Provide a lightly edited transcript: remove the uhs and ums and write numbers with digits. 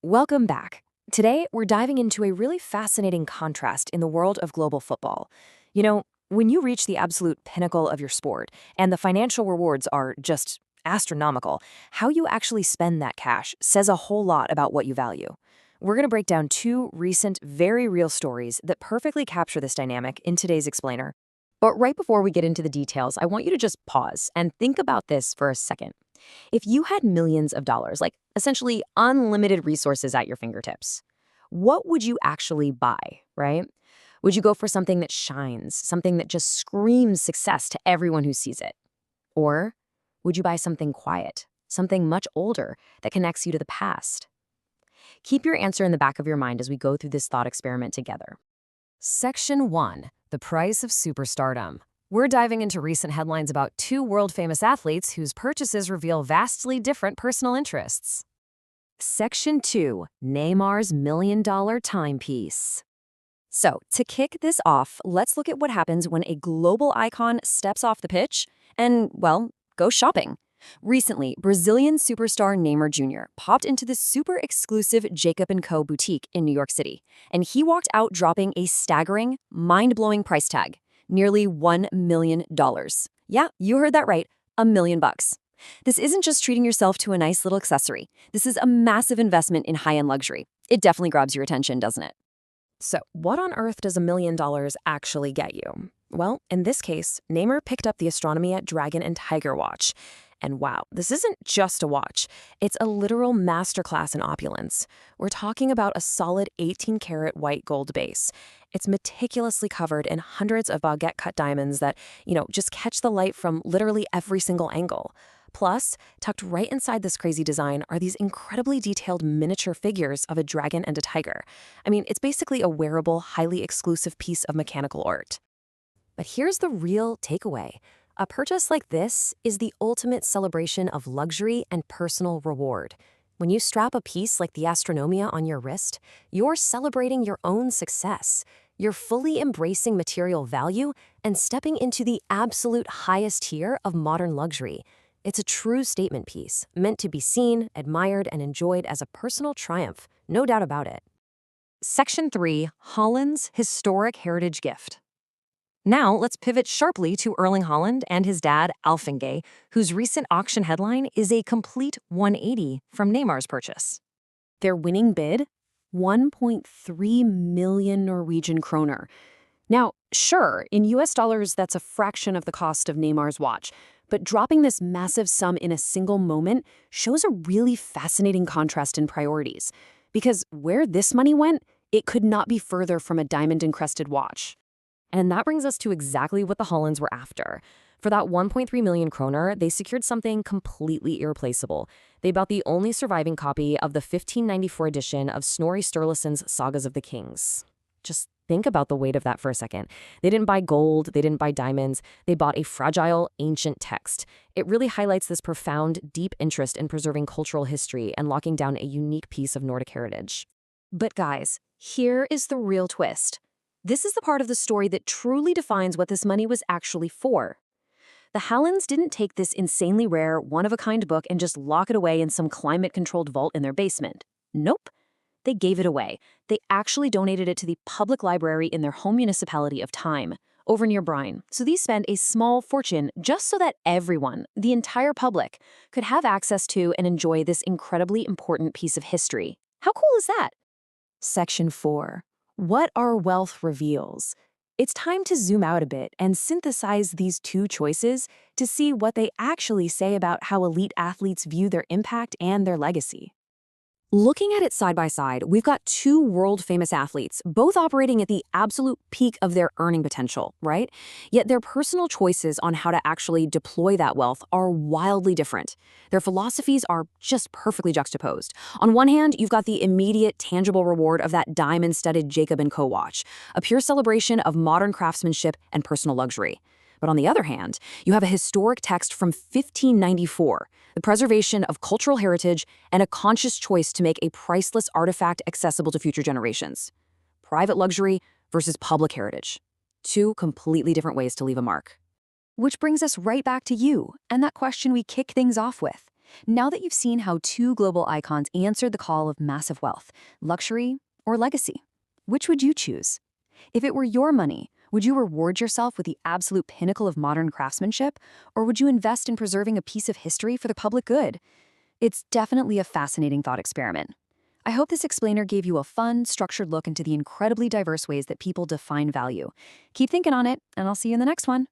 Welcome back. Today, we're diving into a really fascinating contrast in the world of global football. When you reach the absolute pinnacle of your sport and the financial rewards are just astronomical, how you actually spend that cash says a whole lot about what you value. We're going to break down two recent, very real stories that perfectly capture this dynamic in today's explainer. But right before we get into the details, I want you to just pause and think about this for a second. If you had millions of dollars, like essentially unlimited resources at your fingertips, what would you actually buy, right? Would you go for something that shines, something that just screams success to everyone who sees it? Or would you buy something quiet, something much older that connects you to the past? Keep your answer in the back of your mind as we go through this thought experiment together. Section 1. The Price of Superstardom. We're diving into recent headlines about two world-famous athletes whose purchases reveal vastly different personal interests. Section 2. Neymar's million-dollar timepiece. So, to kick this off, let's look at what happens when a global icon steps off the pitch and, well, goes shopping. Recently, Brazilian superstar Neymar Jr. popped into the super exclusive Jacob & Co. boutique in New York City, and he walked out dropping a staggering, mind-blowing price tag, nearly $1 million. Yeah, you heard that right, $1 million. This isn't just treating yourself to a nice little accessory. This is a massive investment in high-end luxury. It definitely grabs your attention, doesn't it? So, what on earth does $1 million actually get you? Well, in this case, Neymar picked up the Astronomy at Dragon and Tiger watch. And wow, this isn't just a watch. It's a literal masterclass in opulence. We're talking about a solid 18-karat white gold base. It's meticulously covered in hundreds of baguette-cut diamonds that, just catch the light from literally every single angle. Plus, tucked right inside this crazy design are these incredibly detailed miniature figures of a dragon and a tiger. I mean, it's basically a wearable, highly exclusive piece of mechanical art. But here's the real takeaway. A purchase like this is the ultimate celebration of luxury and personal reward. When you strap a piece like the Astronomia on your wrist, you're celebrating your own success. You're fully embracing material value and stepping into the absolute highest tier of modern luxury. It's a true statement piece, meant to be seen, admired, and enjoyed as a personal triumph, no doubt about it. Section 3. Haaland's Historic Heritage Gift. Now, let's pivot sharply to Erling Haaland and his dad, Alfingay, whose recent auction headline is a complete 180 from Neymar's purchase. Their winning bid? 1.3 million Norwegian kroner. Now, sure, in US dollars, that's a fraction of the cost of Neymar's watch, but dropping this massive sum in a single moment shows a really fascinating contrast in priorities. Because where this money went, it could not be further from a diamond-encrusted watch. And that brings us to exactly what the Haalands were after. For that 1.3 million kroner, they secured something completely irreplaceable. They bought the only surviving copy of the 1594 edition of Snorri Sturluson's Sagas of the Kings. Just think about the weight of that for a second. They didn't buy gold, they didn't buy diamonds, they bought a fragile, ancient text. It really highlights this profound, deep interest in preserving cultural history and locking down a unique piece of Nordic heritage. But guys, here is the real twist. This is the part of the story that truly defines what this money was actually for. The Haalands didn't take this insanely rare, one-of-a-kind book and just lock it away in some climate-controlled vault in their basement. Nope. They gave it away. They actually donated it to the public library in their home municipality of Time, over near Brine. So these spent a small fortune just so that everyone, the entire public, could have access to and enjoy this incredibly important piece of history. How cool is that? Section 4. What our wealth reveals. It's time to zoom out a bit and synthesize these two choices to see what they actually say about how elite athletes view their impact and their legacy. Looking at it side by side, we've got two world-famous athletes, both operating at the absolute peak of their earning potential, right? Yet their personal choices on how to actually deploy that wealth are wildly different. Their philosophies are just perfectly juxtaposed. On one hand, you've got the immediate, tangible reward of that diamond-studded Jacob & Co. watch, a pure celebration of modern craftsmanship and personal luxury. But on the other hand, you have a historic text from 1594, the preservation of cultural heritage, and a conscious choice to make a priceless artifact accessible to future generations. Private luxury versus public heritage. Two completely different ways to leave a mark. Which brings us right back to you, and that question we kick things off with. Now that you've seen how two global icons answered the call of massive wealth, luxury or legacy, which would you choose? If it were your money, would you reward yourself with the absolute pinnacle of modern craftsmanship, or would you invest in preserving a piece of history for the public good? It's definitely a fascinating thought experiment. I hope this explainer gave you a fun, structured look into the incredibly diverse ways that people define value. Keep thinking on it, and I'll see you in the next one.